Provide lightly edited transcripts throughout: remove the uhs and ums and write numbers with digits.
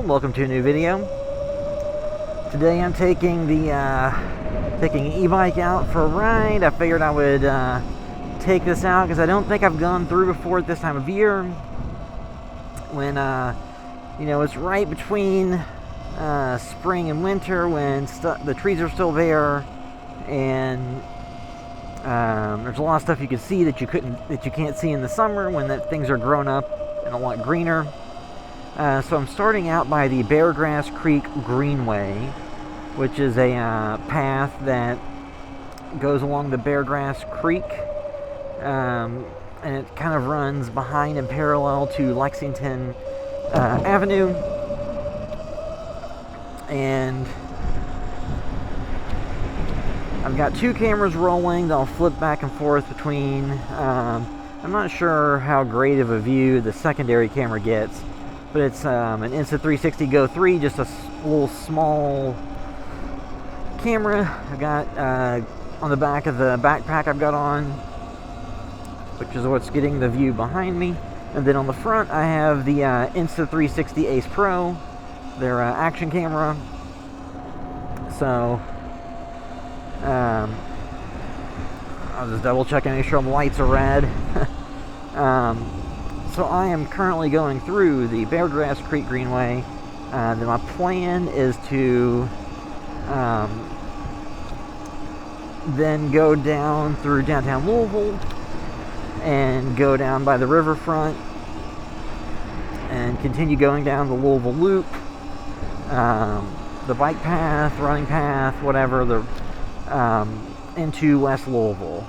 Hello and welcome to a new video. Today I'm taking an e-bike out for a ride. I figured I would take this out because I don't think I've gone through before at this time of year when it's right between spring and winter, when the trees are still there and there's a lot of stuff you can see that you can't see in the summer when things are grown up and a lot greener. So I'm starting out by the Beargrass Creek Greenway, which is a path that goes along the Beargrass Creek, and it kind of runs behind and parallel to Lexington Avenue. And I've got two cameras rolling that I'll flip back and forth between. I'm not sure how great of a view the secondary camera gets, but it's an Insta360 Go 3, just a little small camera. I've got on the back of the backpack I've got on, which is what's getting the view behind me. And then on the front I have the Insta360 Ace Pro, their action camera. So I'll just double check and make sure the lights are red. So I am currently going through the Beargrass Creek Greenway. Then my plan is to then go down through downtown Louisville and go down by the riverfront and continue going down the Louisville Loop, the bike path, running path, whatever, into West Louisville.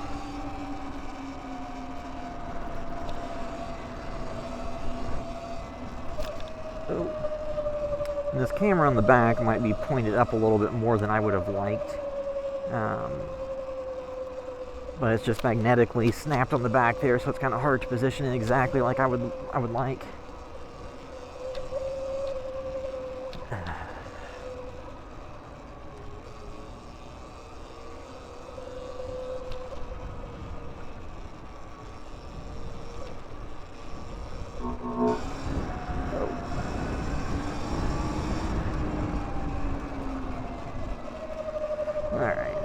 And this camera on the back might be pointed up a little bit more than I would have liked, but it's just magnetically snapped on the back there, so it's kind of hard to position it exactly like I would like. Alright.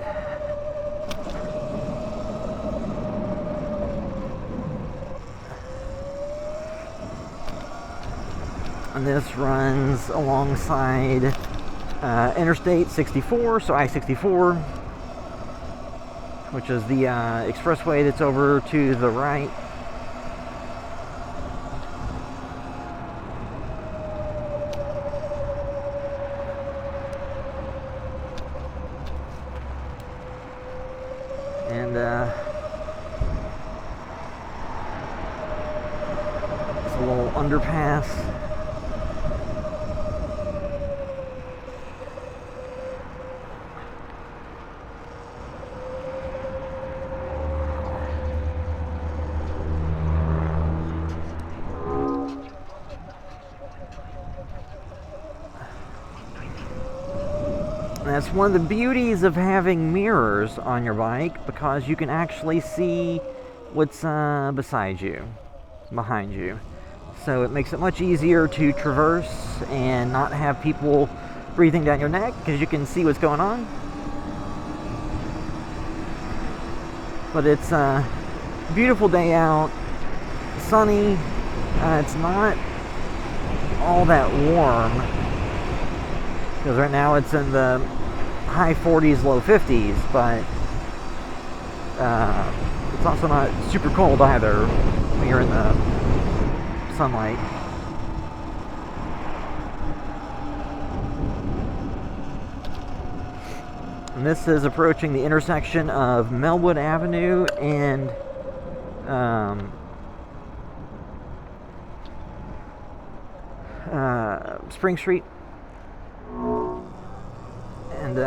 And this runs alongside Interstate 64, so I-64, which is the expressway that's over to the right. And it's a little underpass. That's one of the beauties of having mirrors on your bike, because you can actually see what's beside you, behind you. So it makes it much easier to traverse and not have people breathing down your neck, because you can see what's going on. But it's a beautiful day out, sunny. It's not all that warm, because right now it's in the high 40s, low 50s, but it's also not super cold either when you're in the sunlight. And this is approaching the intersection of Melwood Avenue and Spring Street. And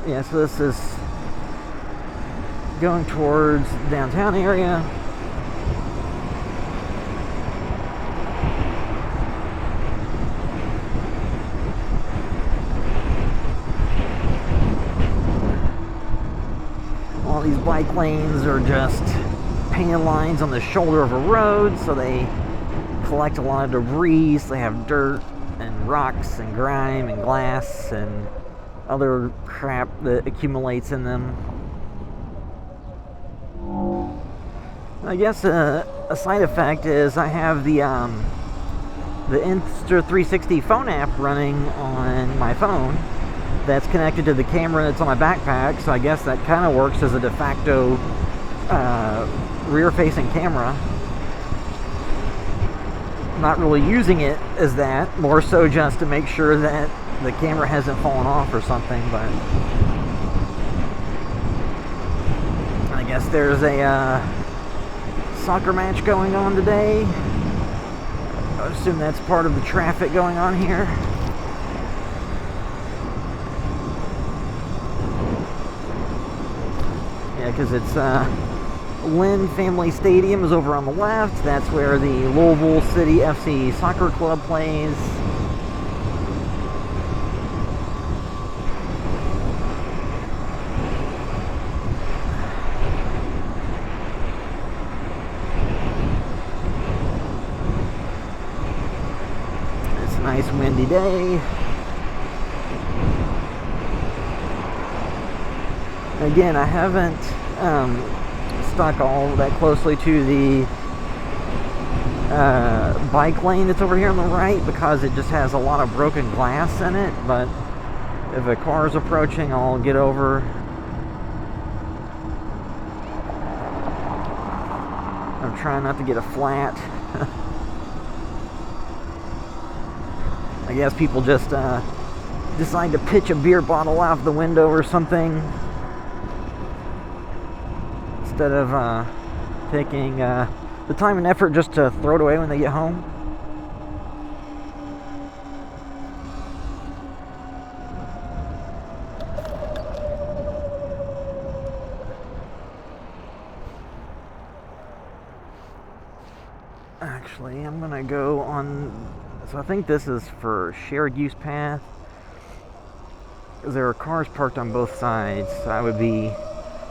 yeah, so this is going towards the downtown area. All these bike lanes are just painted lines on the shoulder of a road, so they collect a lot of debris. So they have dirt and rocks and grime and glass and other crap that accumulates in them. I guess a side effect is I have the Insta360 phone app running on my phone that's connected to the camera that's on my backpack, so I guess that kind of works as a de facto rear-facing camera. Not really using it as that, more so just to make sure that the camera hasn't fallen off or something, but I guess there's a soccer match going on today. I assume that's part of the traffic going on here. Yeah, because it's Lynn Family Stadium is over on the left. That's where the Louisville City FC Soccer Club plays. It's a nice windy day. Again, I haven't stuck all that closely to the bike lane that's over here on the right because it just has a lot of broken glass in it, but if a car is approaching, I'll get over. I'm trying not to get a flat. I guess people just decide to pitch a beer bottle out the window or something instead of taking the time and effort just to throw it away when they get home. Actually, I'm gonna go on, so I think this is for shared use path, because there are cars parked on both sides, so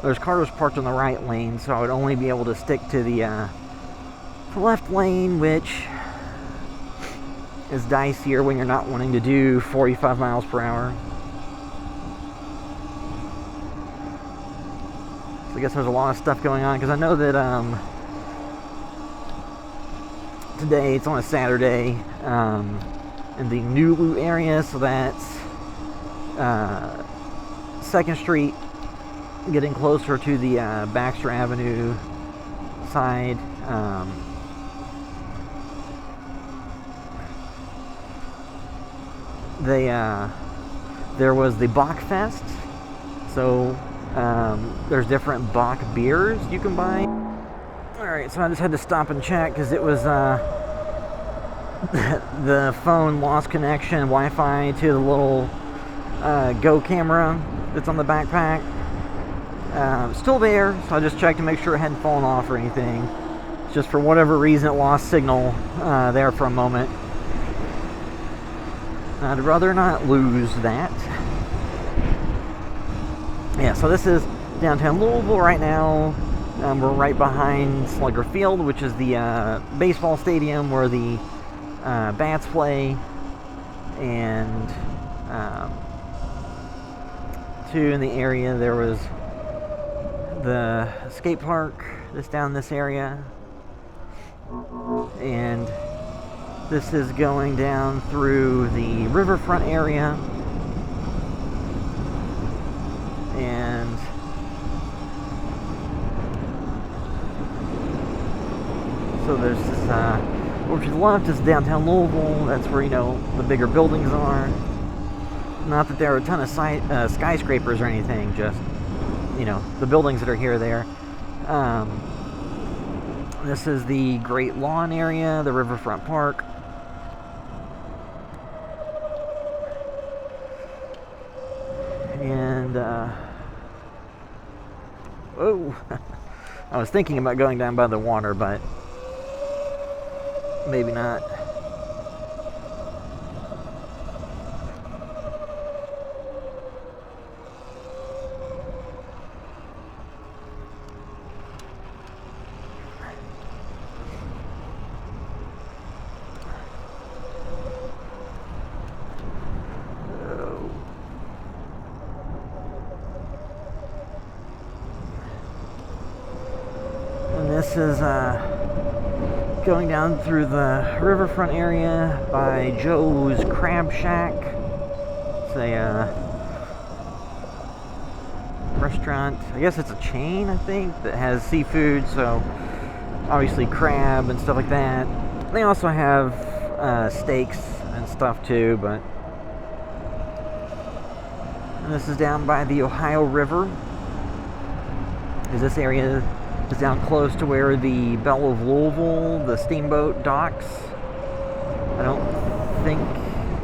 there's cars parked on the right lane, so I would only be able to stick to the left lane, which is dicier when you're not wanting to do 45 miles per hour. So I guess there's a lot of stuff going on, because I know that today, it's on a Saturday, in the Nulu area, so that's 2nd Street, getting closer to the Baxter Avenue side. There was the Bach Fest, so there's different Bach beers you can buy. Alright, so I just had to stop and check because it was the phone lost connection, Wi-Fi to the little Go camera that's on the backpack. Still there, so I just checked to make sure it hadn't fallen off or anything. It's just for whatever reason it lost signal there for a moment. I'd rather not lose that. Yeah, so this is downtown Louisville right now. We're right behind Slugger Field, which is the baseball stadium where the Bats play. And too, in the area there was the skate park that's down this area. And this is going down through the riverfront area, and so there's this, over to the left is downtown Louisville. That's where, the bigger buildings are. Not that there are a ton of skyscrapers or anything, just, the buildings that are here or there. This is the Great Lawn area, the riverfront park. And, whoa, I was thinking about going down by the water, but maybe not. this is going down through the riverfront area by Joe's Crab Shack. It's a restaurant. I guess it's a chain, I think, that has seafood, so obviously crab and stuff like that. They also have steaks and stuff too, but... And this is down by the Ohio River. Because this area is down close to where the Belle of Louisville, the steamboat, docks. I don't think,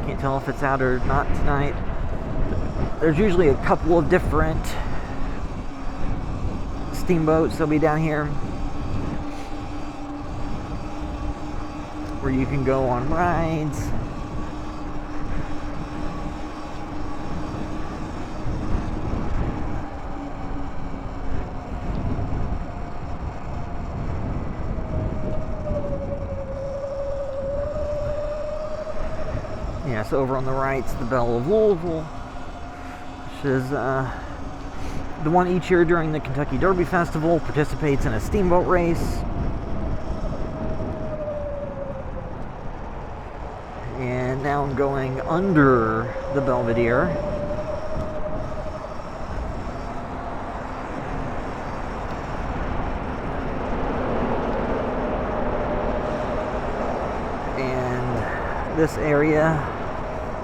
can't tell if it's out or not tonight. There's usually a couple of different steamboats that'll be down here where you can go on rides. Yeah, so over on the right's the Belle of Louisville, which is the one each year during the Kentucky Derby Festival, participates in a steamboat race. And now I'm going under the Belvedere. And this area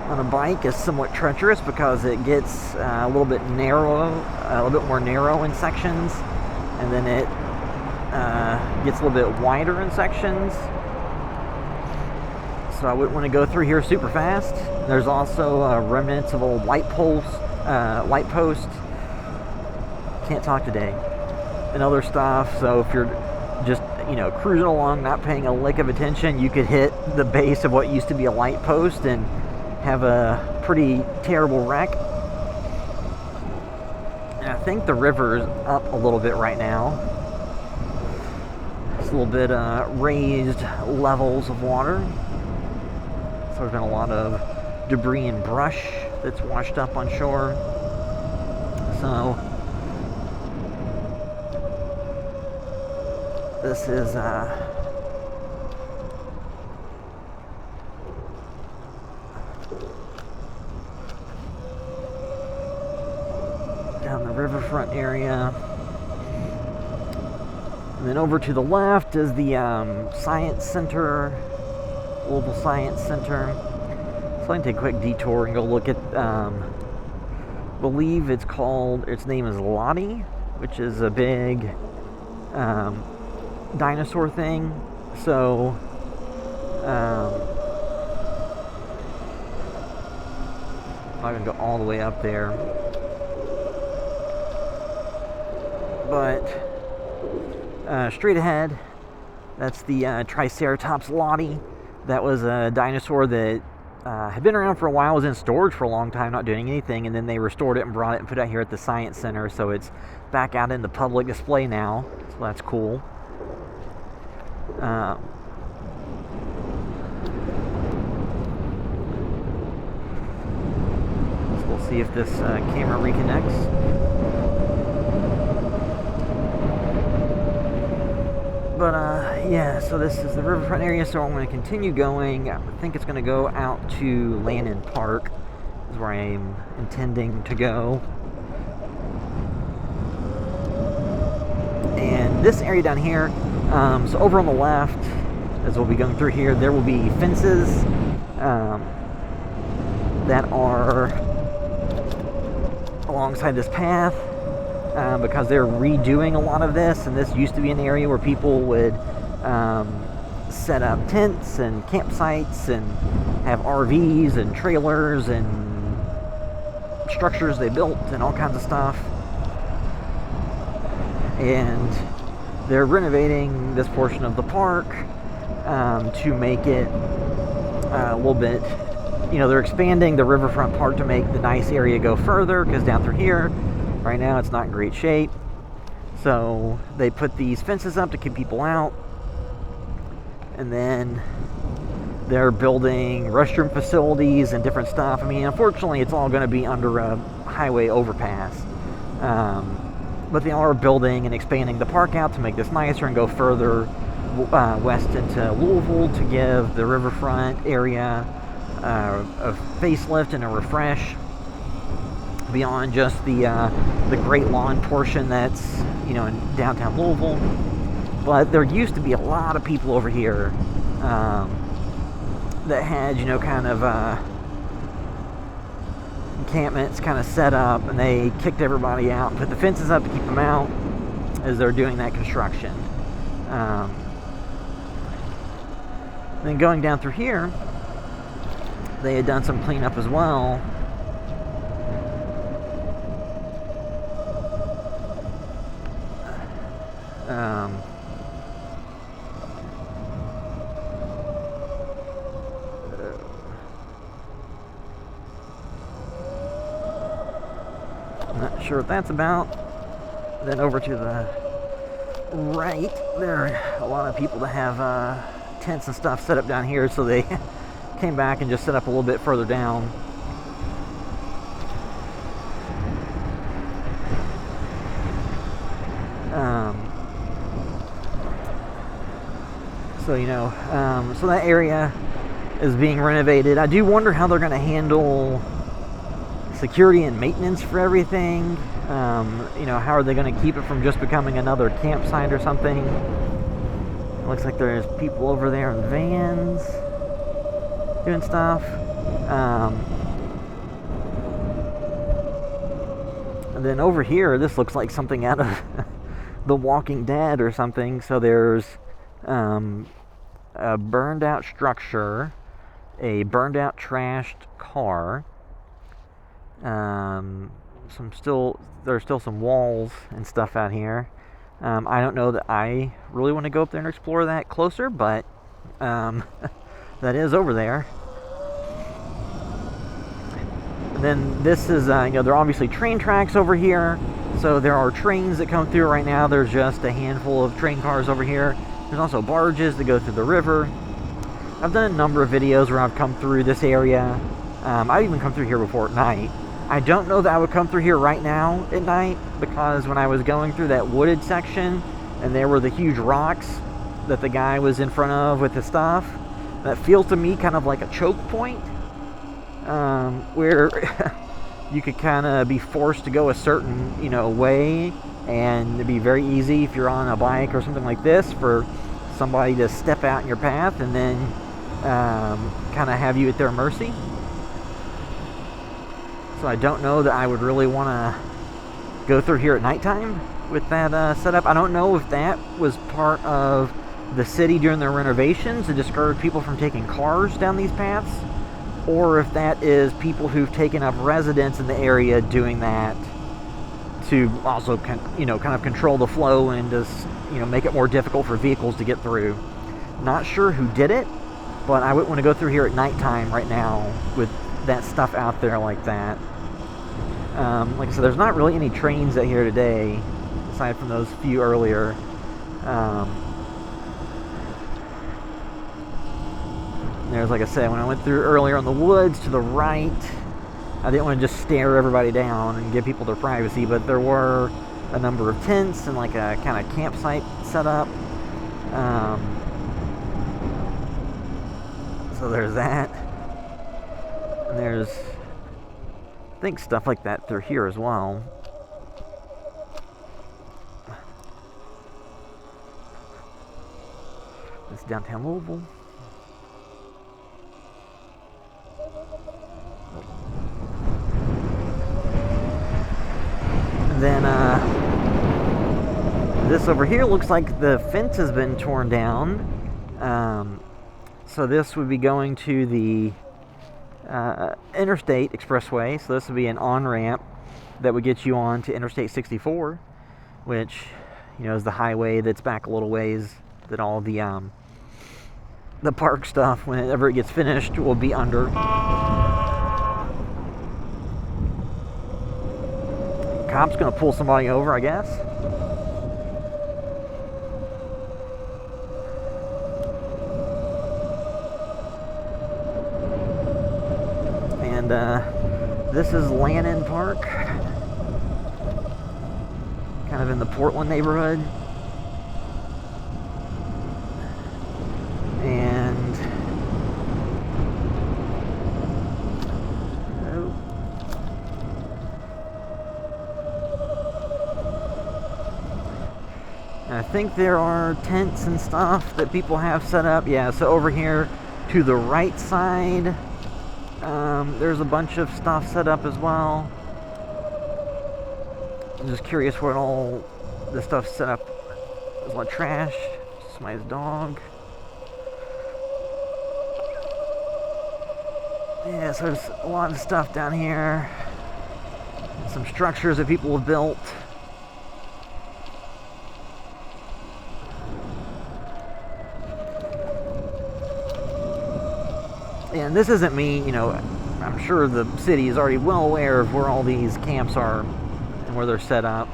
on a bike is somewhat treacherous because it gets a little bit narrow, a little bit more narrow in sections, and then it gets a little bit wider in sections. So I wouldn't want to go through here super fast. There's also remnants of old light posts, can't talk today, and other stuff. So if you're just, cruising along, not paying a lick of attention, you could hit the base of what used to be a light post and have a pretty terrible wreck. And I think the river is up a little bit right now. It's a little bit raised levels of water. So there's been a lot of debris and brush that's washed up on shore. So this is down the riverfront area. And then over to the left is the Science Center, Louisville Science Center. So I can take a quick detour and go look at, believe its name is Lottie, which is a big dinosaur thing. So I'm not going to go all the way up there. But straight ahead, that's the Triceratops Lottie. That was a dinosaur that had been around for a while, was in storage for a long time, not doing anything, and then they restored it and brought it and put it out here at the Science Center, so it's back out in the public display now, so that's cool. So we'll see if this camera reconnects. But yeah, so this is the riverfront area, so I'm going to continue going. I think it's going to go out to Lannon Park, is where I am intending to go. And this area down here, so over on the left, as we'll be going through here, there will be fences that are alongside this path. Because they're redoing a lot of this, and this used to be an area where people would set up tents and campsites and have RVs and trailers and structures they built and all kinds of stuff. And they're renovating this portion of the park to make it a little bit, they're expanding the riverfront park to make the nice area go further, because down through here right now it's not in great shape. So they put these fences up to keep people out, and then they're building restroom facilities and different stuff. I mean, unfortunately it's all going to be under a highway overpass, But they are building and expanding the park out to make this nicer and go further west into Louisville to give the riverfront area a facelift and a refresh beyond just the Great Lawn portion that's, you know, in downtown Louisville. But there used to be a lot of people over here that had, you know, kind of encampments kind of set up, and they kicked everybody out and put the fences up to keep them out as they're doing that construction. Then going down through here, they had done some cleanup as well. Not sure what that's about. Then over to the right, there are a lot of people that have tents and stuff set up down here, so they came back and just set up a little bit further down. So, you know, so that area is being renovated. I do wonder how they're going to handle security and maintenance for everything. You know, how are they going to keep it from just becoming another campsite or something? It looks like there's people over there in vans doing stuff. And then over here, this looks like something out of The Walking Dead or something. So there's a burned out structure, a burned out trashed car, there's still some walls and stuff out here. I don't know that I really want to go up there and explore that closer, but that is over there. And then this is, you know, there are obviously train tracks over here, so there are trains that come through right now. There's just a handful of train cars over here. There's also barges that go through the river. I've done a number of videos where I've come through this area. I've even come through here before at night. I don't know that I would come through here right now at night, because when I was going through that wooded section and there were the huge rocks that the guy was in front of with his stuff, that feels to me kind of like a choke point, where you could kind of be forced to go a certain, you know, way, and it'd be very easy if you're on a bike or something like this for somebody to step out in your path and then kind of have you at their mercy. So I don't know that I would really want to go through here at nighttime with that setup. I don't know if that was part of the city during their renovations to discourage people from taking cars down these paths, or if that is people who've taken up residence in the area doing that to also, you know, kind of control the flow and just, you know, make it more difficult for vehicles to get through. Not sure who did it, but I wouldn't want to go through here at nighttime right now with that stuff out there like that. Like I said, there's not really any trains out here today, aside from those few earlier. There's, like I said, when I went through earlier in the woods to the right, I didn't want to just stare everybody down and give people their privacy, but there were a number of tents and like a kind of campsite set up. So there's that. And there's, I think, stuff like that through here as well. It's downtown Louisville. And then this over here looks like the fence has been torn down. So this would be going to the Interstate Expressway. So this would be an on-ramp that would get you on to Interstate 64, which, you know, is the highway that's back a little ways that all the park stuff, whenever it gets finished, will be under. Cop's gonna pull somebody over, I guess. And this is Lannon Park, kind kind of in the Portland neighborhood. And I think there are tents and stuff that people have set up. Yeah, so over here to the right side, there's a bunch of stuff set up as well. I'm just curious what all this stuff's set up. There's a lot of trash. Somebody's dog. Yeah, so there's a lot of stuff down here. Some structures that people have built. And this isn't me, you know, I'm sure the city is already well aware of where all these camps are and where they're set up.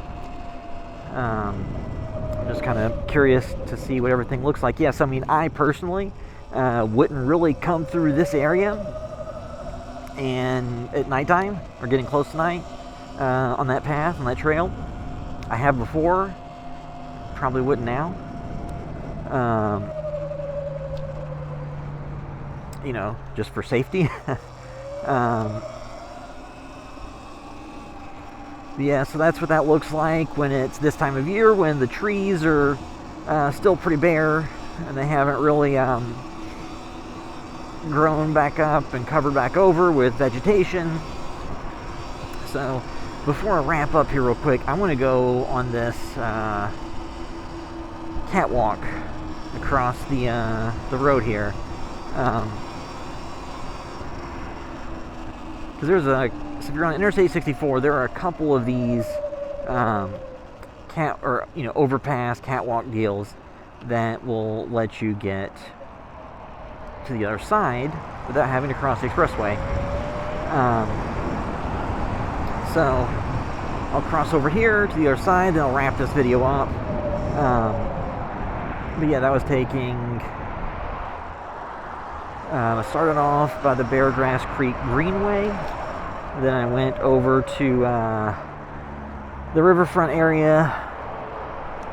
I'm just kind of curious to see what everything looks like. Yes, I mean, I personally wouldn't really come through this area and at nighttime or getting close to night on that path, on that trail. I have before, probably wouldn't now. You know, just for safety. Yeah, so that's what that looks like when it's this time of year, when the trees are still pretty bare and they haven't really grown back up and covered back over with vegetation. So before I wrap up here real quick, I want to go on this catwalk across the road here. Because there's so if you're on Interstate 64, there are a couple of these overpass catwalk deals that will let you get to the other side without having to cross the expressway. So I'll cross over here to the other side, then I'll wrap this video up. But yeah, that was taking. I started off by the Beargrass Creek Greenway. Then I went over to the riverfront area.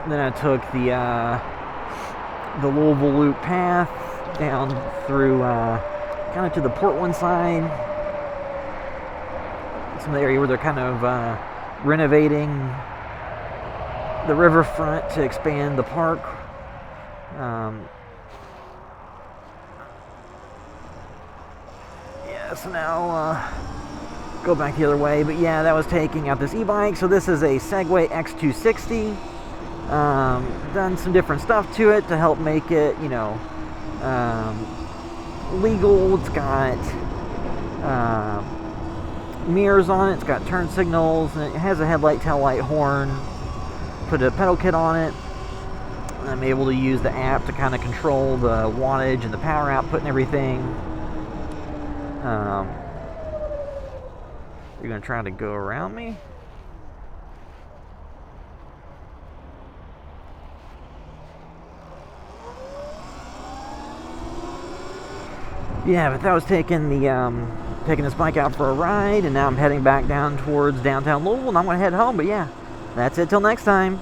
Then I took the Louisville Loop path down through kind of to the Portland side. Some of the area where they're kind of renovating the riverfront to expand the park. So now go back the other way, but yeah, that was taking out this e-bike. So this is a Segway X260. Done some different stuff to it to help make it, you know, legal. It's got mirrors on it. It's got turn signals, and it has a headlight, tail light, horn. Put a pedal kit on it. I'm able to use the app to kind of control the wattage and the power output and everything. You're going to try to go around me? Yeah, but that was taking this bike out for a ride, and now I'm heading back down towards downtown Louisville, and I'm going to head home. But yeah, that's it till next time.